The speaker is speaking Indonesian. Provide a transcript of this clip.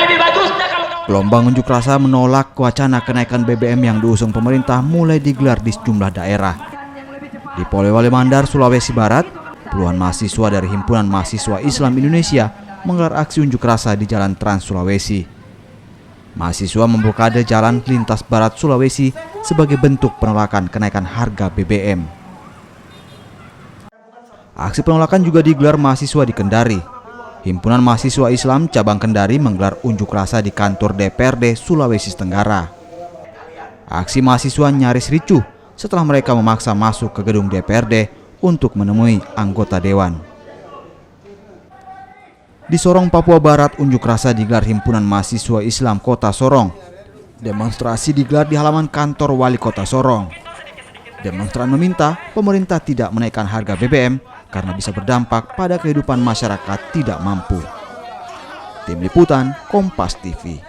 lebih bagusnya kalau Gelombang unjuk rasa menolak wacana kenaikan BBM yang diusung pemerintah mulai digelar di sejumlah daerah. Di Polewali Mandar, Sulawesi Barat, puluhan mahasiswa dari Himpunan Mahasiswa Islam Indonesia menggelar aksi unjuk rasa di Jalan Trans Sulawesi. Mahasiswa memblokade jalan lintas barat Sulawesi sebagai bentuk penolakan kenaikan harga BBM. Aksi penolakan juga digelar mahasiswa di Kendari. Himpunan Mahasiswa Islam Cabang Kendari menggelar unjuk rasa di kantor DPRD Sulawesi Tenggara. Aksi mahasiswa nyaris ricuh setelah mereka memaksa masuk ke gedung DPRD untuk menemui anggota dewan. Di Sorong, Papua Barat, unjuk rasa digelar Himpunan Mahasiswa Islam Kota Sorong. Demonstrasi digelar di halaman kantor Wali Kota Sorong. Demonstran meminta pemerintah tidak menaikkan harga BBM karena bisa berdampak pada kehidupan masyarakat tidak mampu. Tim Liputan Kompas TV.